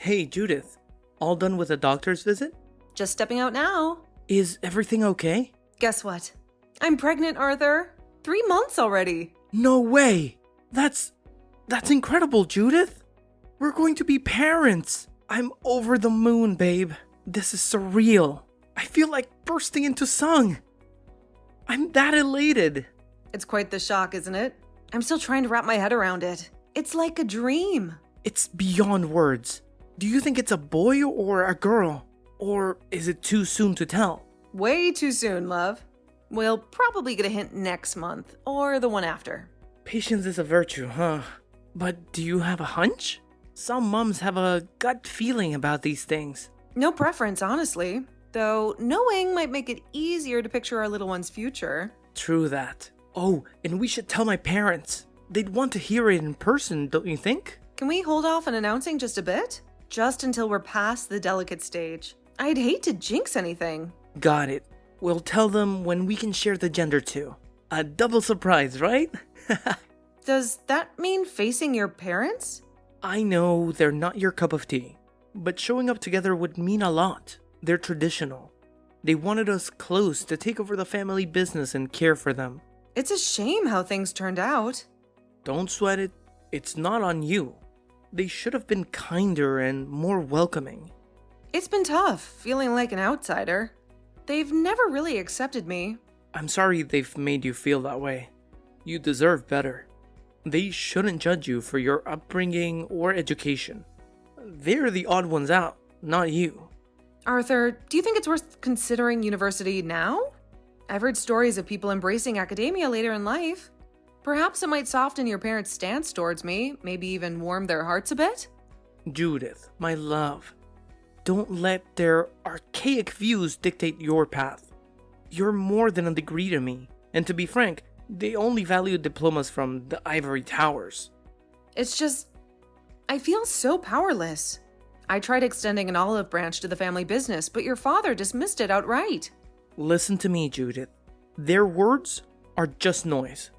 Hey, Judith. All done with the doctor's visit? Just stepping out now. Is everything okay? Guess what? I'm pregnant, Arthur. 3 months already. No way! That's incredible, Judith! We're going to be parents! I'm over the moon, babe. This is surreal. I feel like bursting into song. I'm that elated. It's quite the shock, isn't it? I'm still trying to wrap my head around it. It's like a dream. It's beyond words. Do you think it's a boy or a girl? Or is it too soon to tell? Way too soon, love. We'll probably get a hint next month, or the one after. Patience is a virtue, huh? But do you have a hunch? Some mums have a gut feeling about these things. No preference, honestly. Though knowing might make it easier to picture our little one's future. True that. Oh, and we should tell my parents. They'd want to hear it in person, don't you think? Can we hold off on announcing just a bit? Just until we're past the delicate stage. I'd hate to jinx anything. Got it. We'll tell them when we can share the gender too. A double surprise, right? Does that mean facing your parents? I know they're not your cup of tea, but showing up together would mean a lot. They're traditional. They wanted us close to take over the family business and care for them. It's a shame how things turned out. Don't sweat it. It's not on you. They should have been kinder and more welcoming. It's been tough, feeling like an outsider. They've never really accepted me. I'm sorry they've made you feel that way. You deserve better. They shouldn't judge you for your upbringing or education. They're the odd ones out, not you. Arthur, do you think it's worth considering university now? I've heard stories of people embracing academia later in life. Perhaps it might soften your parents' stance towards me, maybe even warm their hearts a bit? Judith, my love, don't let their archaic views dictate your path. You're more than a degree to me, and to be frank, they only value diplomas from the ivory towers. It's just, I feel so powerless. I tried extending an olive branch to the family business, but your father dismissed it outright. Listen to me, Judith. Their words are just noise,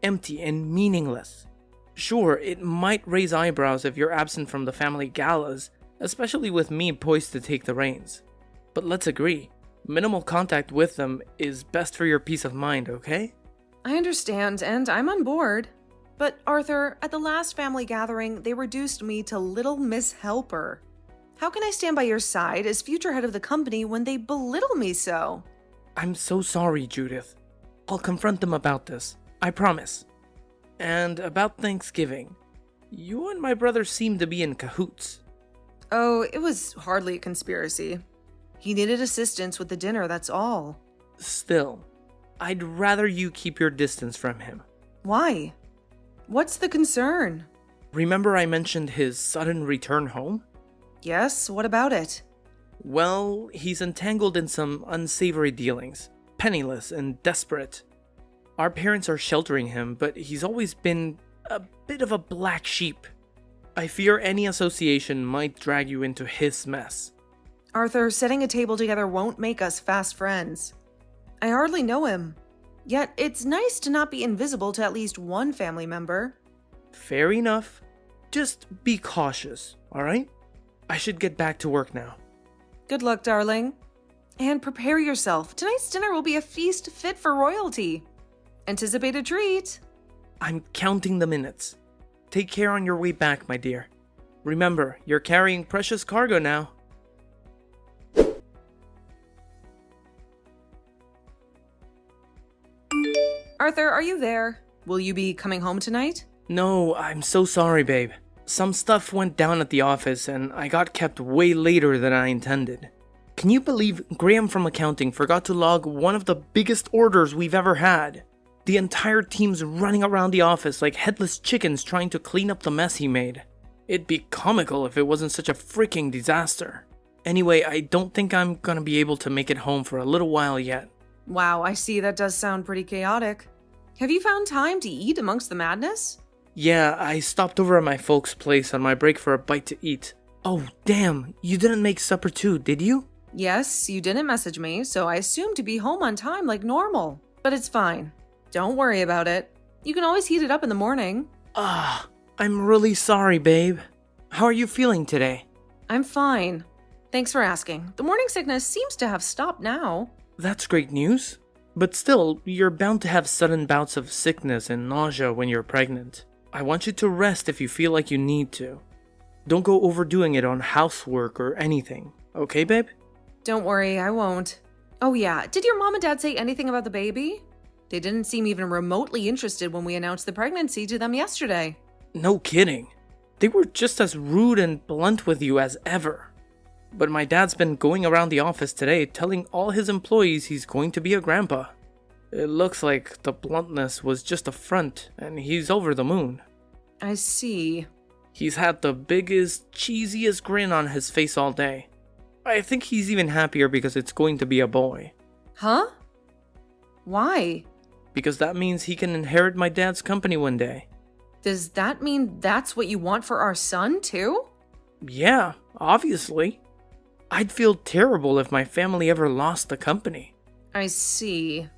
empty and meaningless. Sure, it might raise eyebrows if you're absent from the family galas, especially with me poised to take the reins. But let's agree, minimal contact with them is best for your peace of mind, okay? I understand, and I'm on board. But Arthur, at the last family gathering, they reduced me to Little Miss Helper. How can I stand by your side as future head of the company when they belittle me so? I'm so sorry, Judith. I'll confront them about this, I promise. And about Thanksgiving, you and my brother seem to be in cahoots. Oh, it was hardly a conspiracy. He needed assistance with the dinner, that's all. Still, I'd rather you keep your distance from him. Why? What's the concern? Remember I mentioned his sudden return home? Yes, what about it? Well, he's entangled in some unsavory dealings, penniless and desperate. Our parents are sheltering him, but he's always been a bit of a black sheep. I fear any association might drag you into his mess. Arthur, setting a table together won't make us fast friends. I hardly know him. Yet it's nice to not be invisible to at least one family member. Fair enough. Just be cautious, alright? I should get back to work now. Good luck, darling. And prepare yourself. Tonight's dinner will be a feast fit for royalty. Anticipate a treat. I'm counting the minutes. Take care on your way back, my dear. Remember, you're carrying precious cargo now. Arthur, are you there? Will you be coming home tonight? No, I'm so sorry, babe. Some stuff went down at the office and I got kept way later than I intended. Can you believe Graham from accounting forgot to log one of the biggest orders we've ever had? The entire team's running around the office like headless chickens trying to clean up the mess he made. It'd be comical if it wasn't such a freaking disaster. Anyway, I don't think I'm gonna be able to make it home for a little while yet. Wow, I see, that does sound pretty chaotic. Have you found time to eat amongst the madness? Yeah, I stopped over at my folks' place on my break for a bite to eat. Oh, damn, you didn't make supper too, did you? Yes, you didn't message me, so I assumed to be home on time like normal. But it's fine. Don't worry about it. You can always heat it up in the morning. I'm really sorry, babe. How are you feeling today? I'm fine. Thanks for asking. The morning sickness seems to have stopped now. That's great news. But still, you're bound to have sudden bouts of sickness and nausea when you're pregnant. I want you to rest if you feel like you need to. Don't go overdoing it on housework or anything. Okay, babe? Don't worry, I won't. Oh yeah, did your mom and dad say anything about the baby? They didn't seem even remotely interested when we announced the pregnancy to them yesterday. No kidding. They were just as rude and blunt with you as ever. But my dad's been going around the office today telling all his employees he's going to be a grandpa. It looks like the bluntness was just a front and he's over the moon. I see. He's had the biggest, cheesiest grin on his face all day. I think he's even happier because it's going to be a boy. Huh? Why? Because that means he can inherit my dad's company one day. Does that mean that's what you want for our son, too? Yeah, obviously. I'd feel terrible if my family ever lost the company. I see.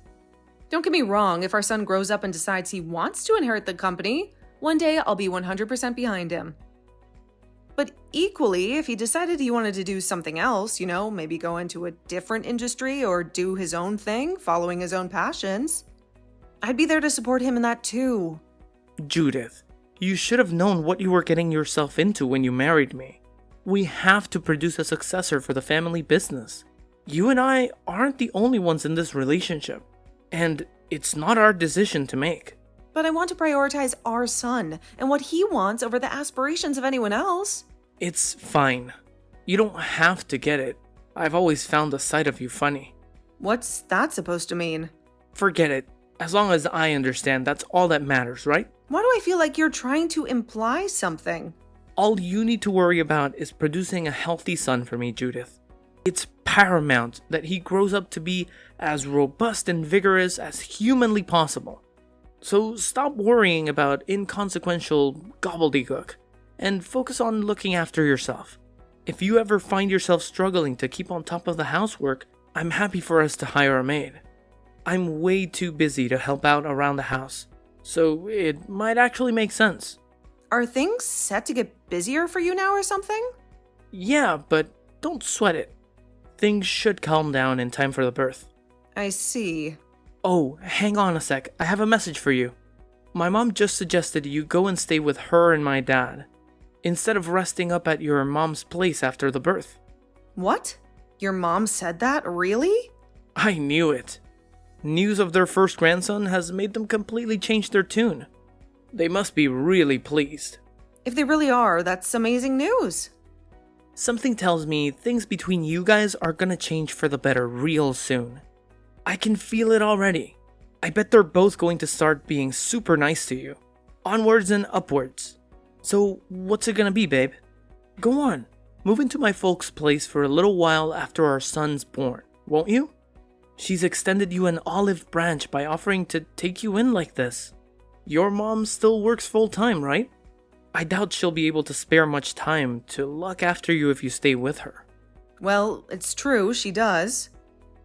Don't get me wrong, if our son grows up and decides he wants to inherit the company, one day I'll be 100% behind him. But equally, if he decided he wanted to do something else, maybe go into a different industry or do his own thing, following his own passions, I'd be there to support him in that too. Judith, you should have known what you were getting yourself into when you married me. We have to produce a successor for the family business. You and I aren't the only ones in this relationship, and it's not our decision to make. But I want to prioritize our son and what he wants over the aspirations of anyone else. It's fine. You don't have to get it. I've always found the sight of you funny. What's that supposed to mean? Forget it. As long as I understand, that's all that matters, right? Why do I feel like you're trying to imply something? All you need to worry about is producing a healthy son for me, Judith. It's paramount that he grows up to be as robust and vigorous as humanly possible. So stop worrying about inconsequential gobbledygook and focus on looking after yourself. If you ever find yourself struggling to keep on top of the housework, I'm happy for us to hire a maid. I'm way too busy to help out around the house, so it might actually make sense. Are things set to get busier for you now or something? Yeah, but don't sweat it. Things should calm down in time for the birth. I see. Oh, hang on a sec. I have a message for you. My mom just suggested you go and stay with her and my dad, instead of resting up at your mom's place after the birth. What? Your mom said that? Really? I knew it. News of their first grandson has made them completely change their tune. They must be really pleased. If they really are, that's amazing news. Something tells me things between you guys are gonna change for the better real soon. I can feel it already. I bet they're both going to start being super nice to you. Onwards and upwards. So, what's it gonna be, babe? Go on. Move into my folks' place for a little while after our son's born, won't you? She's extended you an olive branch by offering to take you in like this. Your mom still works full-time, right? I doubt she'll be able to spare much time to look after you if you stay with her. Well, it's true, she does.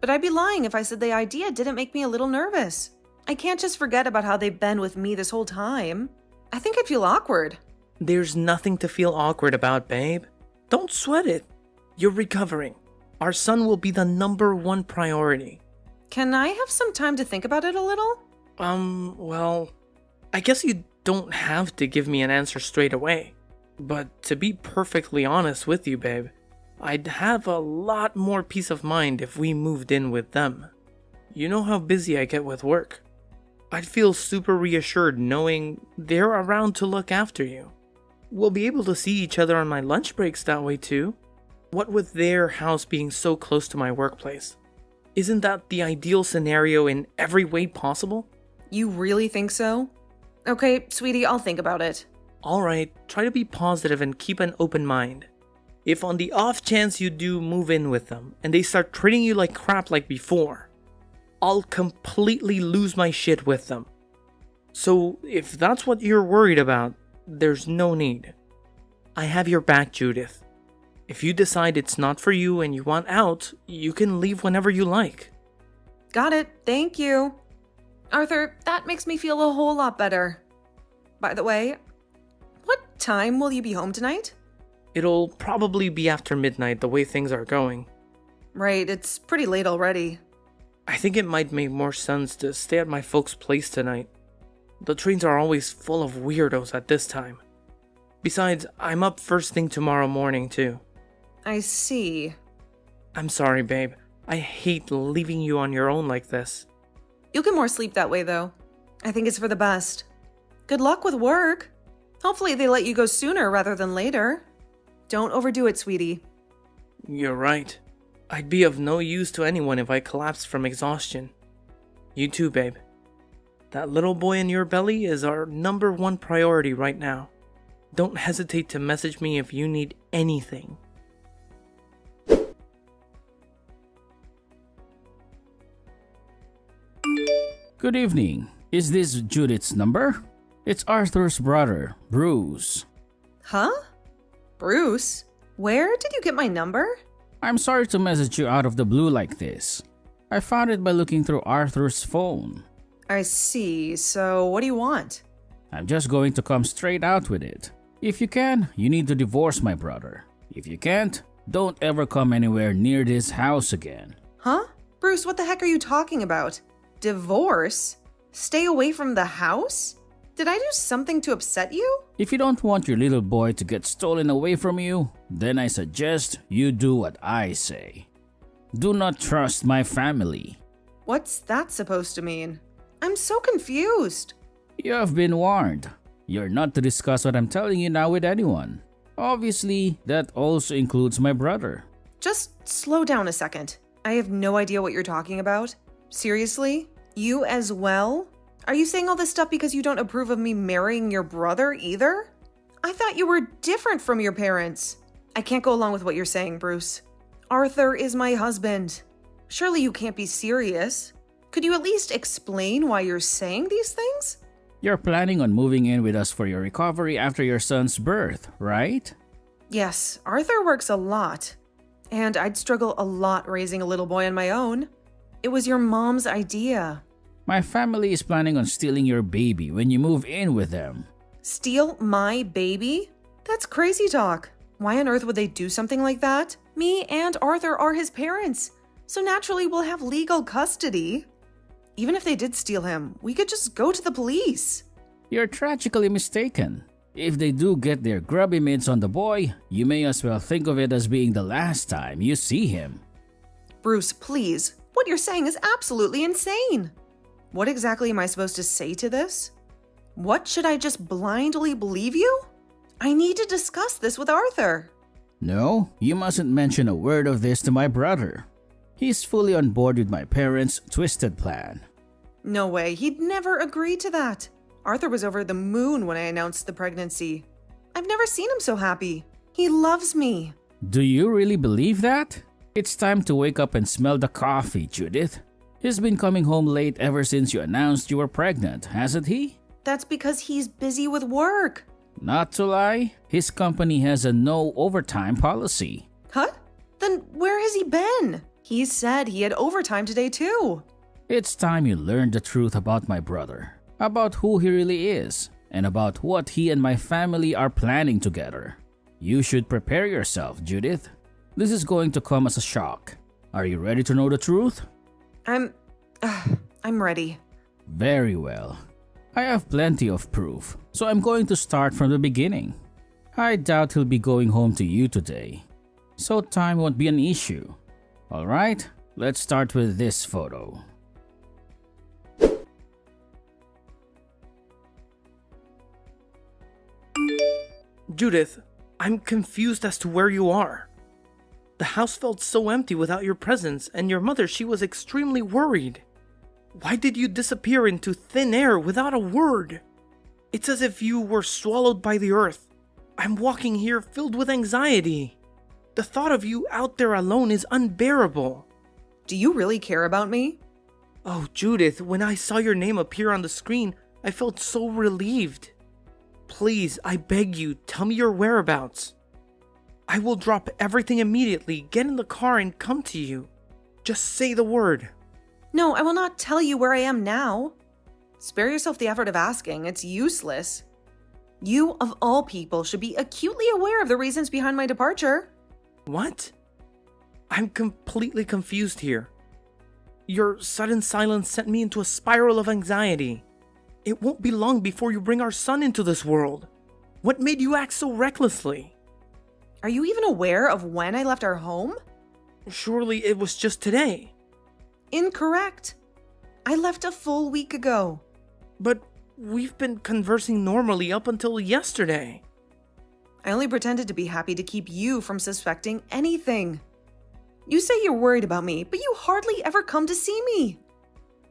But I'd be lying if I said the idea didn't make me a little nervous. I can't just forget about how they've been with me this whole time. I think I'd feel awkward. There's nothing to feel awkward about, babe. Don't sweat it. You're recovering. Our son will be the #1 priority. Can I have some time to think about it a little? Well, I guess you don't have to give me an answer straight away. But to be perfectly honest with you, babe, I'd have a lot more peace of mind if we moved in with them. You know how busy I get with work. I'd feel super reassured knowing they're around to look after you. We'll be able to see each other on my lunch breaks that way too. What with their house being so close to my workplace? Isn't that the ideal scenario in every way possible? You really think so? Okay, sweetie, I'll think about it. Alright, try to be positive and keep an open mind. If on the off chance you do move in with them and they start treating you like crap like before, I'll completely lose my shit with them. So if that's what you're worried about, there's no need. I have your back, Judith. If you decide it's not for you and you want out, you can leave whenever you like. Got it, thank you. Arthur, that makes me feel a whole lot better. By the way, what time will you be home tonight? It'll probably be after midnight the way things are going. Right, it's pretty late already. I think it might make more sense to stay at my folks' place tonight. The trains are always full of weirdos at this time. Besides, I'm up first thing tomorrow morning too. I see. I'm sorry, babe. I hate leaving you on your own like this. You'll get more sleep that way, though. I think it's for the best. Good luck with work. Hopefully they let you go sooner rather than later. Don't overdo it, sweetie. You're right. I'd be of no use to anyone if I collapsed from exhaustion. You too, babe. That little boy in your belly is our #1 priority right now. Don't hesitate to message me if you need anything. Good evening. Is this Judith's number? It's Arthur's brother, Bruce. Huh? Bruce? Where did you get my number? I'm sorry to message you out of the blue like this. I found it by looking through Arthur's phone. I see. So, what do you want? I'm just going to come straight out with it. If you can, you need to divorce my brother. If you can't, don't ever come anywhere near this house again. Huh? Bruce, what the heck are you talking about? Divorce? Stay away from the house? Did I do something to upset you? If you don't want your little boy to get stolen away from you, then I suggest you do what I say. Do not trust my family. What's that supposed to mean? I'm so confused. You have been warned. You're not to discuss what I'm telling you now with anyone. Obviously, that also includes my brother. Just slow down a second. I have no idea what you're talking about. Seriously? You as well? Are you saying all this stuff because you don't approve of me marrying your brother either? I thought you were different from your parents. I can't go along with what you're saying, Bruce. Arthur is my husband. Surely you can't be serious. Could you at least explain why you're saying these things? You're planning on moving in with us for your recovery after your son's birth, right? Yes, Arthur works a lot. And I'd struggle a lot raising a little boy on my own. It was your mom's idea. My family is planning on stealing your baby when you move in with them. Steal my baby? That's crazy talk. Why on earth would they do something like that? Me and Arthur are his parents, so naturally we'll have legal custody. Even if they did steal him, we could just go to the police. You're tragically mistaken. If they do get their grubby mitts on the boy, you may as well think of it as being the last time you see him. Bruce, please. What you're saying is absolutely insane. What exactly am I supposed to say to this? What, should I just blindly believe you? I need to discuss this with Arthur. No, you mustn't mention a word of this to my brother. He's fully on board with my parents' twisted plan. No way, he'd never agree to that. Arthur was over the moon when I announced the pregnancy. I've never seen him so happy. He loves me. Do you really believe that? It's time to wake up and smell the coffee, Judith. He's been coming home late ever since you announced you were pregnant, hasn't he? That's because he's busy with work. Not to lie, his company has a no overtime policy. Huh? Then where has he been? He said he had overtime today too. It's time you learned the truth about my brother, about who he really is, and about what he and my family are planning together. You should prepare yourself, Judith. This is going to come as a shock. Are you ready to know the truth? I'm ready. Very well. I have plenty of proof, so I'm going to start from the beginning. I doubt he'll be going home to you today, so time won't be an issue. Alright, let's start with this photo. Judith, I'm confused as to where you are. The house felt so empty without your presence, and your mother, she was extremely worried. Why did you disappear into thin air without a word? It's as if you were swallowed by the earth. I'm walking here filled with anxiety. The thought of you out there alone is unbearable. Do you really care about me? Oh, Judith, when I saw your name appear on the screen, I felt so relieved. Please, I beg you, tell me your whereabouts. I will drop everything immediately, get in the car and come to you. Just say the word. No, I will not tell you where I am now. Spare yourself the effort of asking, it's useless. You, of all people, should be acutely aware of the reasons behind my departure. What? I'm completely confused here. Your sudden silence sent me into a spiral of anxiety. It won't be long before you bring our son into this world. What made you act so recklessly? Are you even aware of when I left our home? Surely it was just today. Incorrect. I left a full week ago. But we've been conversing normally up until yesterday. I only pretended to be happy to keep you from suspecting anything. You say you're worried about me, but you hardly ever come to see me.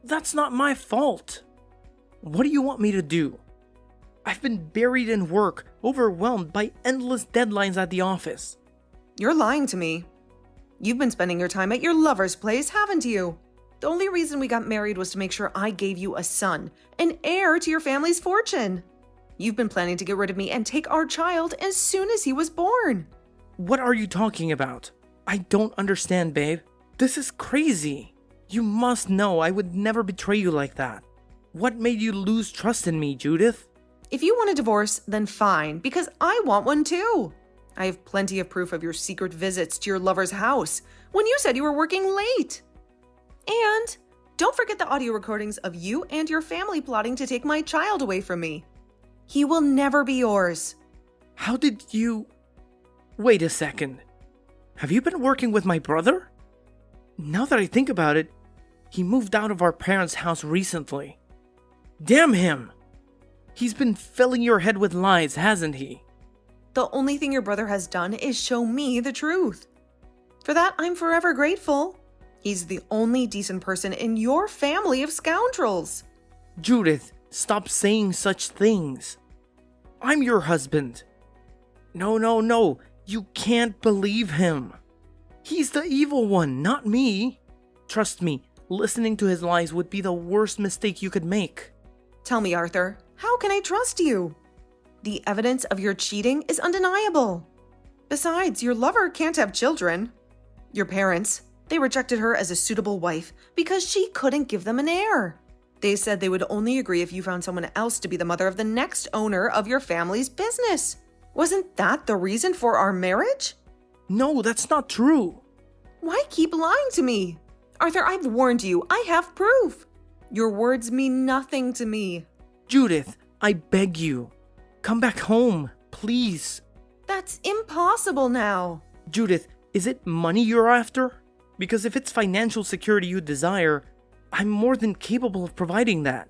That's not my fault. What do you want me to do? I've been buried in work, overwhelmed by endless deadlines at the office. You're lying to me. You've been spending your time at your lover's place, haven't you? The only reason we got married was to make sure I gave you a son, an heir to your family's fortune. You've been planning to get rid of me and take our child as soon as he was born. What are you talking about? I don't understand, babe. This is crazy. You must know I would never betray you like that. What made you lose trust in me, Judith? If you want a divorce, then fine, because I want one too. I have plenty of proof of your secret visits to your lover's house when you said you were working late. And don't forget the audio recordings of you and your family plotting to take my child away from me. He will never be yours. How did you... Wait a second. Have you been working with my brother? Now that I think about it, he moved out of our parents' house recently. Damn him! He's been filling your head with lies, hasn't he? The only thing your brother has done is show me the truth. For that, I'm forever grateful. He's the only decent person in your family of scoundrels. Judith, stop saying such things. I'm your husband. No. You can't believe him. He's the evil one, not me. Trust me, listening to his lies would be the worst mistake you could make. Tell me, Arthur, how can I trust you? The evidence of your cheating is undeniable. Besides, your lover can't have children. Your parents, they rejected her as a suitable wife because she couldn't give them an heir. They said they would only agree if you found someone else to be the mother of the next owner of your family's business. Wasn't that the reason for our marriage? No, that's not true. Why keep lying to me? Arthur, I've warned you. I have proof. Your words mean nothing to me. Judith, I beg you. Come back home, please. That's impossible now. Judith, is it money you're after? Because if it's financial security you desire, I'm more than capable of providing that.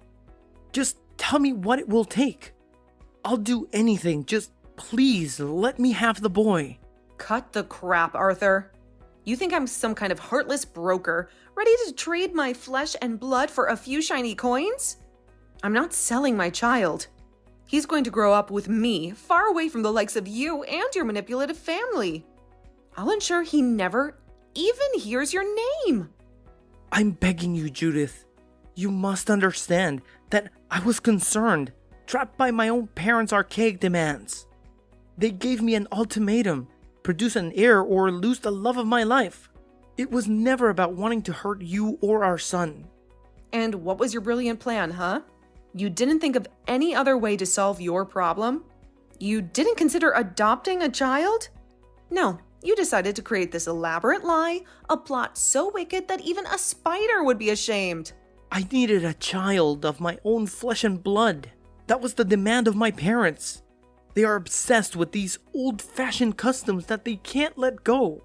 Just tell me what it will take. I'll do anything, just please let me have the boy. Cut the crap, Arthur. You think I'm some kind of heartless broker, ready to trade my flesh and blood for a few shiny coins? I'm not selling my child. He's going to grow up with me, far away from the likes of you and your manipulative family. I'll ensure he never even hears your name. I'm begging you, Judith. You must understand that I was concerned, trapped by my own parents' archaic demands. They gave me an ultimatum, produce an heir or lose the love of my life. It was never about wanting to hurt you or our son. And what was your brilliant plan, huh? You didn't think of any other way to solve your problem? You didn't consider adopting a child? No, you decided to create this elaborate lie, a plot so wicked that even a spider would be ashamed. I needed a child of my own flesh and blood. That was the demand of my parents. They are obsessed with these old-fashioned customs that they can't let go.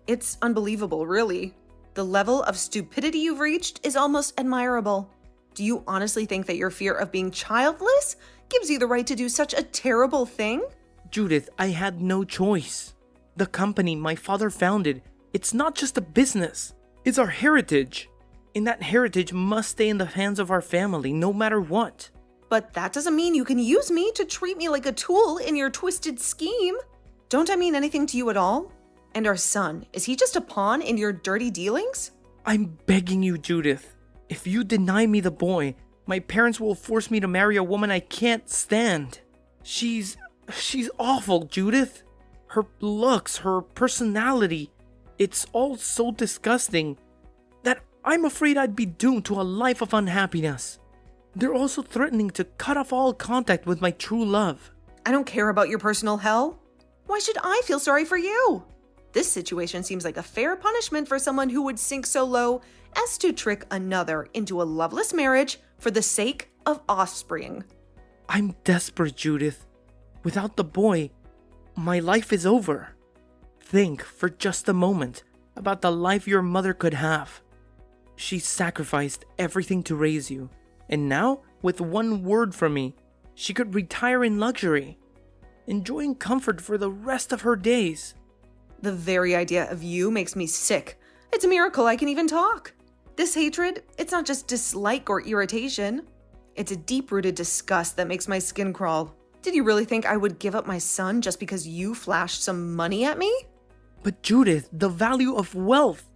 It's unbelievable, really. The level of stupidity you've reached is almost admirable. Do you honestly think that your fear of being childless gives you the right to do such a terrible thing? Judith, I had no choice. The company my father founded, it's not just a business. It's our heritage. And that heritage must stay in the hands of our family, no matter what. But that doesn't mean you can use me to treat me like a tool in your twisted scheme. Don't I mean anything to you at all? And our son, is he just a pawn in your dirty dealings? I'm begging you, Judith. If you deny me the boy, my parents will force me to marry a woman I can't stand. She's awful, Judith. Her looks, her personality, it's all so disgusting that I'm afraid I'd be doomed to a life of unhappiness. They're also threatening to cut off all contact with my true love. I don't care about your personal hell. Why should I feel sorry for you? This situation seems like a fair punishment for someone who would sink so low as to trick another into a loveless marriage for the sake of offspring. I'm desperate, Judith. Without the boy, my life is over. Think for just a moment about the life your mother could have. She sacrificed everything to raise you, and now, with one word from me, she could retire in luxury, enjoying comfort for the rest of her days. The very idea of you makes me sick. It's a miracle I can even talk. This hatred, it's not just dislike or irritation. It's a deep-rooted disgust that makes my skin crawl. Did you really think I would give up my son just because you flashed some money at me? But Judith, the value of wealth.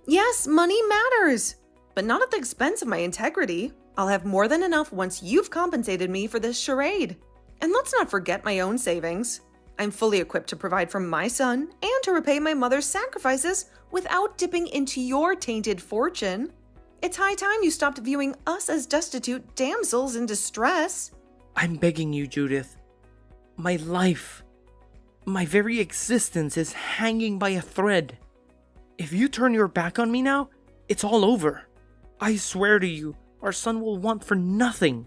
Yes, money matters, but not at the expense of my integrity. I'll have more than enough once you've compensated me for this charade. And let's not forget my own savings. I'm fully equipped to provide for my son and to repay my mother's sacrifices without dipping into your tainted fortune. It's high time you stopped viewing us as destitute damsels in distress. I'm begging you, Judith. My life, my very existence is hanging by a thread. If you turn your back on me now, it's all over. I swear to you, our son will want for nothing.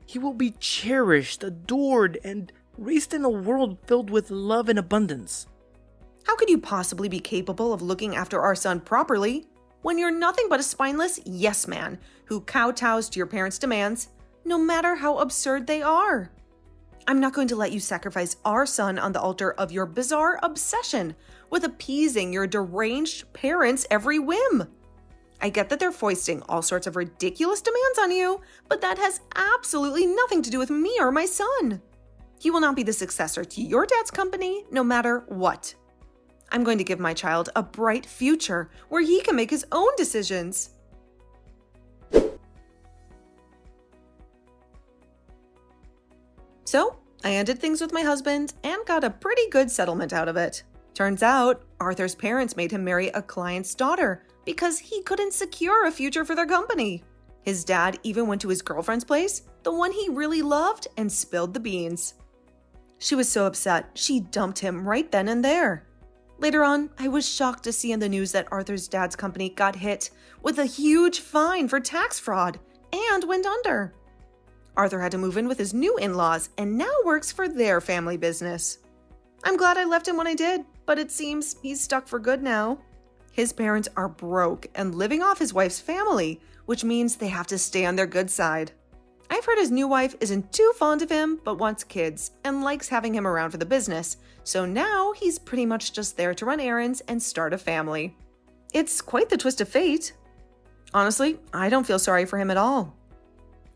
He will be cherished, adored, and raised in a world filled with love and abundance. How could you possibly be capable of looking after our son properly when you're nothing but a spineless yes man who kowtows to your parents' demands, no matter how absurd they are? I'm not going to let you sacrifice our son on the altar of your bizarre obsession with appeasing your deranged parents' every whim. I get that they're foisting all sorts of ridiculous demands on you, but that has absolutely nothing to do with me or my son. He will not be the successor to your dad's company, no matter what. I'm going to give my child a bright future where he can make his own decisions. So, I ended things with my husband and got a pretty good settlement out of it. Turns out, Arthur's parents made him marry a client's daughter because he couldn't secure a future for their company. His dad even went to his girlfriend's place, the one he really loved, and spilled the beans. She was so upset, she dumped him right then and there. Later on, I was shocked to see in the news that Arthur's dad's company got hit with a huge fine for tax fraud and went under. Arthur had to move in with his new in-laws and now works for their family business. I'm glad I left him when I did, but it seems he's stuck for good now. His parents are broke and living off his wife's family, which means they have to stay on their good side. I've heard his new wife isn't too fond of him, but wants kids and likes having him around for the business, so now he's pretty much just there to run errands and start a family. It's quite the twist of fate. Honestly, I don't feel sorry for him at all.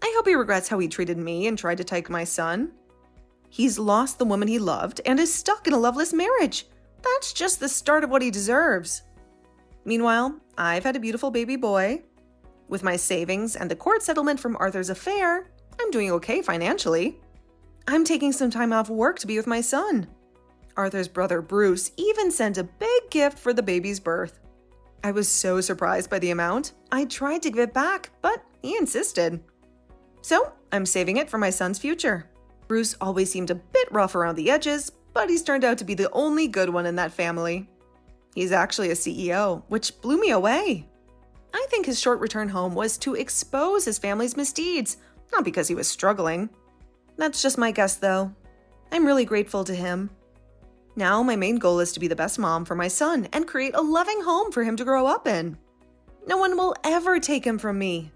I hope he regrets how he treated me and tried to take my son. He's lost the woman he loved and is stuck in a loveless marriage. That's just the start of what he deserves. Meanwhile, I've had a beautiful baby boy. With my savings and the court settlement from Arthur's affair, I'm doing okay financially. I'm taking some time off work to be with my son. Arthur's brother Bruce even sent a big gift for the baby's birth. I was so surprised by the amount. I tried to give it back, but he insisted. So, I'm saving it for my son's future. Bruce always seemed a bit rough around the edges, but he's turned out to be the only good one in that family. He's actually a CEO, which blew me away. I think his short return home was to expose his family's misdeeds, not because he was struggling. That's just my guess, though. I'm really grateful to him. Now my main goal is to be the best mom for my son and create a loving home for him to grow up in. No one will ever take him from me.